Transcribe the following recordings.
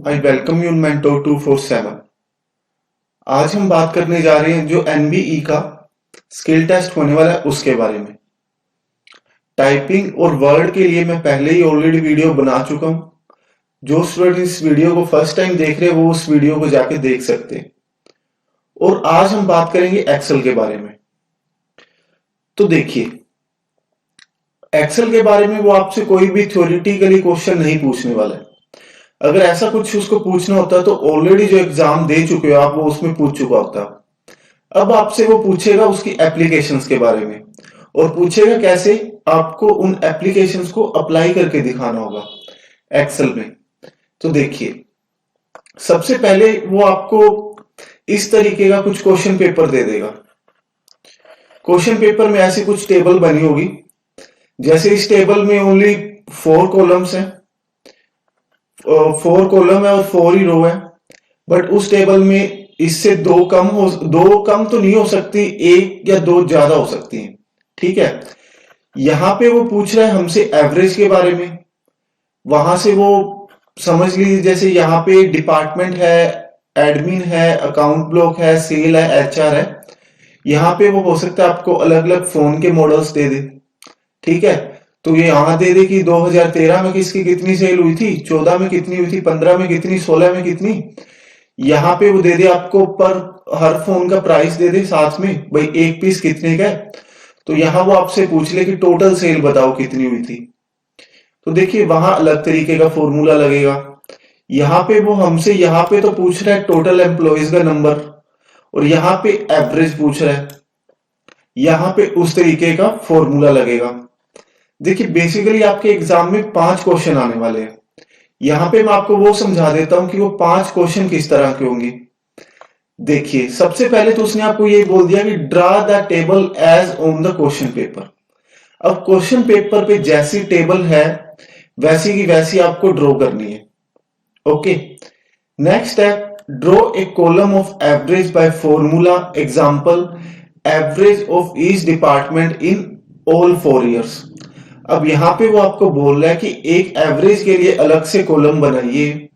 I welcome you mentor 247। आज हम बात करने जा रहे हैं जो एनबीई का स्किल टेस्ट होने वाला है उसके बारे में। टाइपिंग और वर्ड के लिए मैं पहले ही ऑलरेडी वीडियो बना चुका हूं। जो स्टूडेंट इस वीडियो को फर्स्ट टाइम देख रहे हैं वो उस वीडियो को जाके देख सकते हैं। और आज हम बात करेंगे एक्सेल के बारे में। तो देखिए, एक्सेल के बारे में वो आपसे कोई भी थ्योरेटिकली क्वेश्चन नहीं पूछने वाला है। अगर ऐसा कुछ उसको पूछना होता तो ऑलरेडी जो एग्जाम दे चुके हो आप वो उसमें पूछ चुका होता। अब आपसे वो पूछेगा उसकी एप्लीकेशंस के बारे में, और पूछेगा कैसे आपको उन एप्लीकेशंस को अप्लाई करके दिखाना होगा एक्सेल में। तो देखिए, सबसे पहले वो आपको इस तरीके का कुछ क्वेश्चन पेपर दे देगा। क्वेश्चन पेपर में ऐसी कुछ टेबल बनी होगी, जैसे इस टेबल में ओनली 4 कॉलम्स हैं, 4 कॉलम है और 4 ही रो है। बट उस टेबल में इससे दो कम तो नहीं हो सकती, एक या दो ज्यादा हो सकती हैं। ठीक है, यहां पे वो पूछ रहा है हमसे एवरेज के बारे में। वहां से वो समझ लीजिए, जैसे यहाँ पे डिपार्टमेंट है, एडमिन है, अकाउंट ब्लॉक है, सेल है, एचआर है। यहाँ पे वो हो सकता है आपको अलग अलग फोन के मॉडल्स दे दे। ठीक है, तो ये यहां दे दे कि 2013 में किसकी कितनी सेल हुई थी, 14 में कितनी हुई थी, 15 में कितनी, 16 में कितनी। यहाँ पे वो दे दे आपको पर हर फोन का प्राइस दे दे साथ में, भाई एक पीस कितने का है। तो यहां वो आपसे पूछ ले कि टोटल सेल बताओ कितनी हुई थी। तो देखिए, वहां अलग तरीके का फॉर्मूला लगेगा। यहाँ पे वो हमसे यहाँ पे तो पूछ रहा है टोटल एम्प्लॉयज का नंबर, और यहाँ पे एवरेज पूछ रहा है। यहाँ पे उस तरीके का फॉर्मूला लगेगा। देखिए, बेसिकली आपके एग्जाम में 5 क्वेश्चन आने वाले हैं। यहां पे मैं आपको वो समझा देता हूं कि वो 5 क्वेश्चन किस तरह के होंगे। देखिए, सबसे पहले तो उसने आपको ये बोल दिया कि draw the table as on the question paper. अब क्वेश्चन पेपर पे जैसी टेबल है वैसी की वैसी आपको ड्रॉ करनी है। ओके, नेक्स्ट है draw a column of average bye formula. Example, average of each department in all 4 years. अब यहां पे वो आपको बोल रहा है कि एक एवरेज के लिए अलग से कॉलम बनाइए,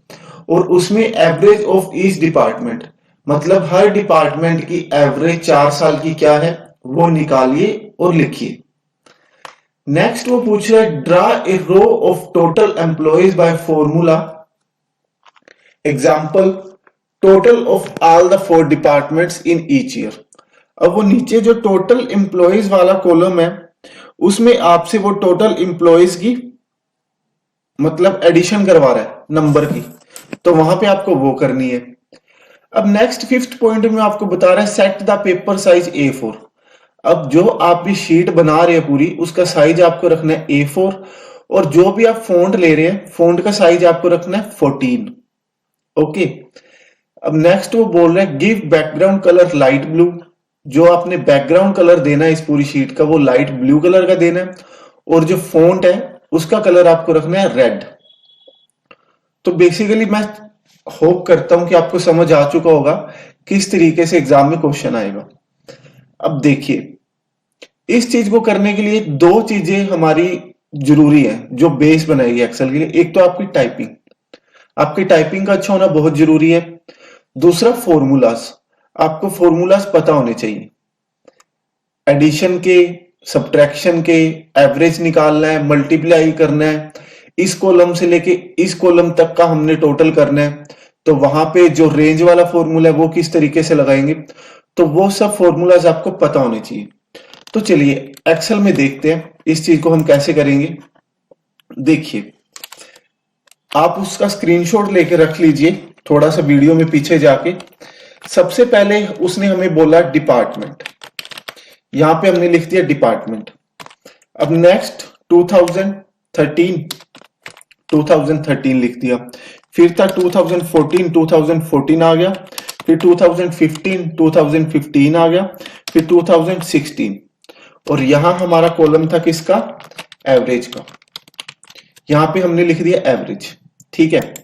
और उसमें एवरेज ऑफ ईच डिपार्टमेंट, मतलब हर डिपार्टमेंट की एवरेज 4 साल की क्या है वो निकालिए और लिखिए। नेक्स्ट वो पूछ रहा है draw a row of total employees by formula. Example, total of all the 4 departments in each year. अब वो नीचे जो टोटल एम्प्लॉयज वाला कॉलम है उसमें आपसे वो टोटल एम्प्लॉयज की मतलब एडिशन करवा रहा है नंबर की, तो वहां पे आपको वो करनी है। अब नेक्स्ट 5th पॉइंट में आपको बता रहा है set the paper size A4। अब जो आप भी शीट बना रहे हैं पूरी, उसका साइज आपको रखना है A4, और जो भी आप फॉन्ट ले रहे हैं फॉन्ट का साइज आपको रखना है 14। ओके, अब नेक्स्ट वो बोल रहे हैं give background colour light blue. जो आपने बैकग्राउंड कलर देना है इस पूरी शीट का वो लाइट ब्लू कलर का देना है, और जो फॉन्ट है उसका कलर आपको रखना है रेड। तो बेसिकली मैं होप करता हूं कि आपको समझ आ चुका होगा किस तरीके से एग्जाम में क्वेश्चन आएगा। अब देखिए, इस चीज को करने के लिए 2 चीजें हमारी जरूरी है जो बेस बनाएगी एक्सेल के लिए। एक तो आपकी टाइपिंग, आपकी टाइपिंग का अच्छा होना बहुत जरूरी है। दूसरा फॉर्मूलाज, आपको फॉर्मूलाज पता होने चाहिए। एडिशन के, सब्ट्रैक्शन के, एवरेज निकालना है, मल्टीप्लाई करना है, इस कॉलम से लेके इस कॉलम तक का हमने टोटल करना है। तो वहां पे जो रेंज वाला फॉर्मूला है वो किस तरीके से लगाएंगे, तो वो सब फॉर्मूलाज आपको पता होने चाहिए। तो चलिए एक्सेल में देखते हैं इस चीज को हम कैसे करेंगे। देखिए, आप उसका स्क्रीनशॉट लेके रख लीजिए, थोड़ा सा वीडियो में पीछे जाके। सबसे पहले उसने हमें बोला डिपार्टमेंट, यहां पे हमने लिख दिया डिपार्टमेंट। अब नेक्स्ट 2013 लिख दिया, फिर था 2014 आ गया, फिर 2015 आ गया, फिर 2016, और यहां हमारा कॉलम था किसका, एवरेज का। यहां पे हमने लिख दिया एवरेज। ठीक है,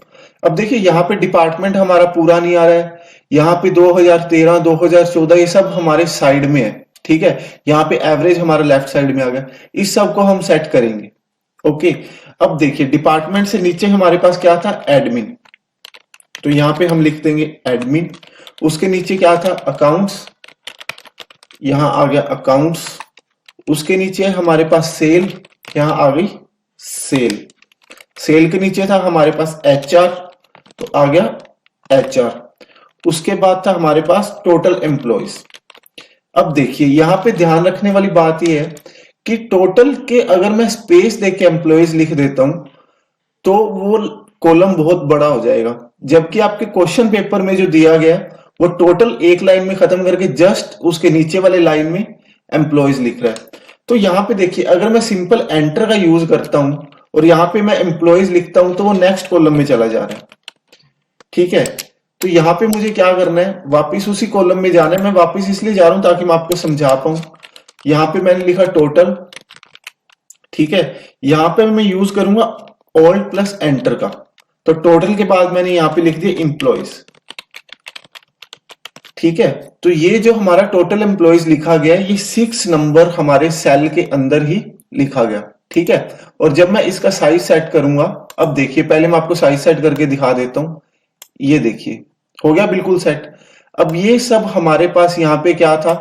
अब देखिए यहां पे डिपार्टमेंट हमारा पूरा नहीं आ रहा है, यहां पे 2013 2014 ये सब हमारे साइड में है। ठीक है, यहाँ पे एवरेज हमारा लेफ्ट साइड में आ गया, इस सब को हम सेट करेंगे। ओके, अब देखिए डिपार्टमेंट से नीचे हमारे पास क्या था, एडमिन। तो यहां पे हम लिख देंगे एडमिन। उसके नीचे क्या था, अकाउंट्स, यहां आ गया अकाउंट्स। उसके नीचे हमारे पास सेल, यहां आ गई सेल। सेल के नीचे था हमारे पास एचआर, तो आ गया एचआर। उसके बाद था हमारे पास टोटल एम्प्लॉयज। अब देखिए यहां पे ध्यान रखने वाली बात यह है कि टोटल के अगर मैं स्पेस देके एम्प्लॉयज लिख देता हूं तो वो कॉलम बहुत बड़ा हो जाएगा, जबकि आपके क्वेश्चन पेपर में जो दिया गया वो टोटल एक लाइन में खत्म करके जस्ट उसके नीचे वाले लाइन में एम्प्लॉयज लिख रहा है। तो यहां पे देखिए अगर मैं सिंपल एंटर का यूज करता हूं और यहां पे मैं एम्प्लॉयज लिखता हूं तो वो नेक्स्ट कॉलम में चला जा रहा है। ठीक है, तो यहां पे मुझे क्या करना है, वापिस उसी कॉलम में जाना है। मैं वापिस इसलिए जा रहा हूं ताकि मैं आपको समझा पाऊं। यहां पे मैंने लिखा टोटल, ठीक है, यहां पे मैं यूज करूंगा ऑल्ट प्लस एंटर का। तो टोटल के बाद मैंने यहां पे लिख दिया एम्प्लॉयज। ठीक है, तो ये जो हमारा टोटल एम्प्लॉयज लिखा गया है ये 6 नंबर हमारे सेल के अंदर ही लिखा गया। ठीक है, और जब मैं इसका साइज सेट करूंगा, अब देखिए पहले मैं आपको साइज सेट करके दिखा देता हूं। ये देखिए हो गया बिल्कुल सेट। अब ये सब हमारे पास यहाँ पे क्या था,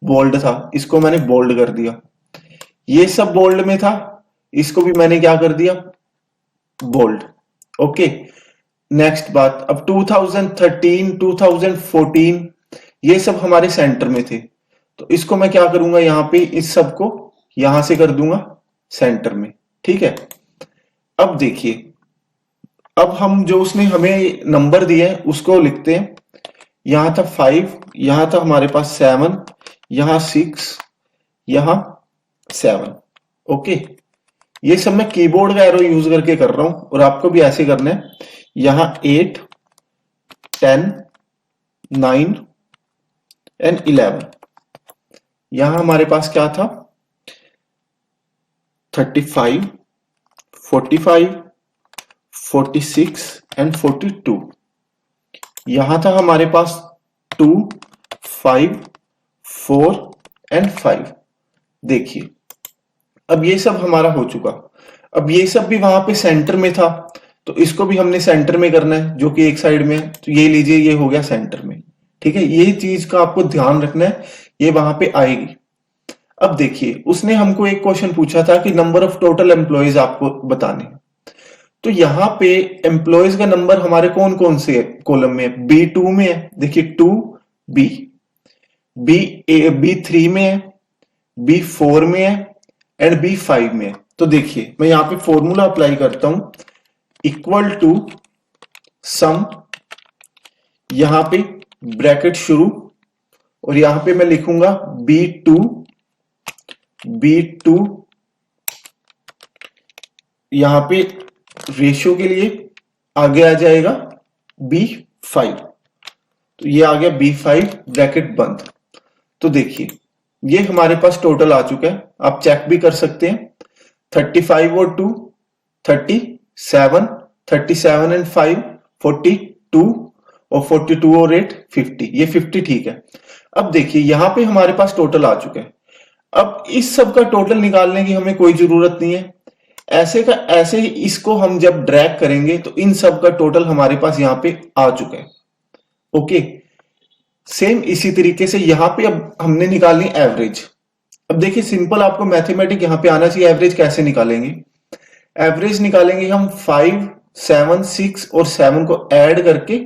बोल्ड था, इसको मैंने बोल्ड कर दिया। ये सब बोल्ड में था, इसको भी मैंने क्या कर दिया, बोल्ड। ओके, नेक्स्ट बात, अब 2013 2014 ये सब हमारे सेंटर में थे, तो इसको मैं क्या करूंगा, यहां पे इस सब को यहां से कर दूंगा सेंटर में। ठीक है, अब देखिए अब हम जो उसने हमें नंबर दिए हैं उसको लिखते हैं। यहां था 5, यहां था हमारे पास 7, यहां 6, यहां 7। ओके, ये सब मैं कीबोर्ड का एरो यूज करके कर रहा हूं और आपको भी ऐसे करना है। यहां 8, 10, 9 एंड 11। यहां हमारे पास क्या था, 35, 45, 46 एंड 42। यहां था हमारे पास 2, 5, 4 एंड 5। देखिए अब ये सब हमारा हो चुका। अब ये सब भी वहां पे सेंटर में था, तो इसको भी हमने सेंटर में करना है, जो कि एक साइड में है। तो ये लीजिए, ये हो गया सेंटर में। ठीक है, ये चीज का आपको ध्यान रखना है, ये वहां पे आएगी। अब देखिए उसने हमको एक क्वेश्चन पूछा था कि नंबर ऑफ टोटल एम्प्लॉयज आपको बताने। तो यहां पे एम्प्लॉयज का नंबर हमारे कौन कौन से कॉलम में है, B2 में है। देखिए 2B, B3 में है, B4 में है एंड B5 में है। तो देखिए मैं यहां पे फॉर्मूला अप्लाई करता हूं, इक्वल टू सम, यहां पे ब्रैकेट शुरू, और यहां पे मैं लिखूंगा B2 यहां पे रेशियो के लिए आगे आ जाएगा B5। तो ये आ गया B5 ब्रैकेट बंद। तो देखिए ये हमारे पास टोटल आ चुका है, आप चेक भी कर सकते हैं। 35 और 2 37, 37 एंड 5 42 और 42 और 8 50। ये 50 ठीक है। अब देखिए यहां पे हमारे पास टोटल आ चुका है। अब इस सब का टोटल निकालने की हमें कोई जरूरत नहीं है, ऐसे का ऐसे ही इसको हम जब ड्रैग करेंगे तो इन सब का टोटल हमारे पास यहां पे आ चुका है। ओके, सेम इसी तरीके से यहां पे अब हमने निकालनी एवरेज। अब देखिए सिंपल आपको मैथमेटिक यहां पे आना चाहिए। एवरेज कैसे निकालेंगे, एवरेज निकालेंगे हम 5, 7, 6 और 7 को ऐड करके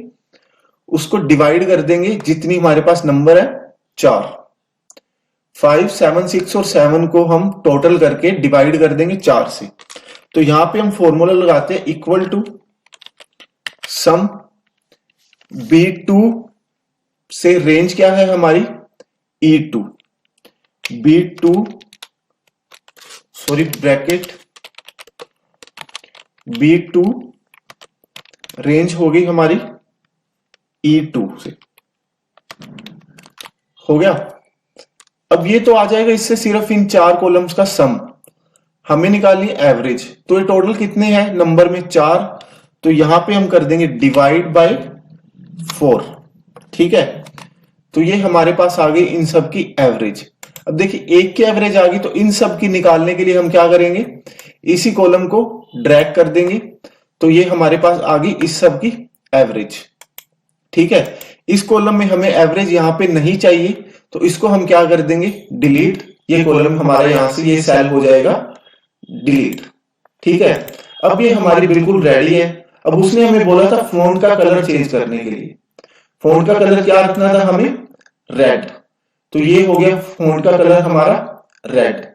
उसको डिवाइड कर देंगे, जितनी हमारे पास नंबर है 4। 5, 7, 6 और 7 को हम टोटल करके डिवाइड कर देंगे 4 से। तो यहां पे हम फॉर्मूला लगाते हैं, इक्वल टू सम B2 से रेंज क्या है हमारी E2, B2 sorry bracket B2 range हो गई हमारी E2 से। हो गया। अब ये तो आ जाएगा, इससे सिर्फ इन 4 कॉलम्स का सम हमें निकालनी एवरेज। तो ये टोटल कितने हैं नंबर में 4, तो यहां पे हम कर देंगे डिवाइड बाय 4। ठीक है, तो ये हमारे पास आ गई इन सब की एवरेज। अब देखिए एक की एवरेज आ गई, तो इन सब की निकालने के लिए हम क्या करेंगे, इसी कॉलम को ड्रैग कर देंगे, तो ये हमारे पास आ गई इस सब की एवरेज। ठीक है। इस कॉलम में हमें एवरेज यहाँ पे नहीं चाहिए, तो इसको हम क्या कर देंगे, डिलीट। ये कॉलम हमारा यहां से ये सेल हो जाएगा डिलीट। ठीक है, अब ये हमारी बिल्कुल रेडी है। अब उसने हमें बोला था फॉन्ट का कलर चेंज करने के लिए, फॉन्ट का कलर क्या रखना था हमें, रेड। तो ये हो गया फॉन्ट का कलर हमारा रेड।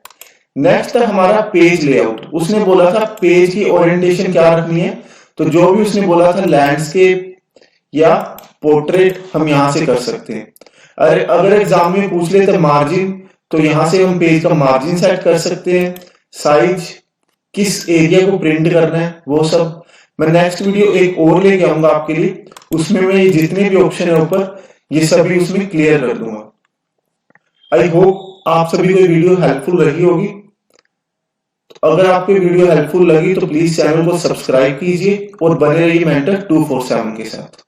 नेक्स्ट था हमारा पेज लेआउट। उसने बोला था पेज की ओरिएंटेशन क्या रखनी है, तो जो भी उसने बोला था लैंडस्केप या पोर्ट्रेट हम यहां से कर सकते हैं। अगर एग्जाम में पूछ ले तो मार्जिन, तो यहां से हम पेज का मार्जिन सेट कर सकते हैं। साइज, किस एरिया को प्रिंट करना है, वो सब मैं नेक्स्ट वीडियो एक और लेके आऊंगा आपके लिए। उसमें मैं ये जितने भी ऑप्शन है ऊपर, ये सभी उसमें क्लियर कर दूंगा। आई होप आप सभी को वीडियो हेल्पफुल लगी होगी। अगर आपको वीडियो हेल्पफुल लगी तो प्लीज चैनल को सब्सक्राइब कीजिए और बने रहिए मेंटर 247 के साथ।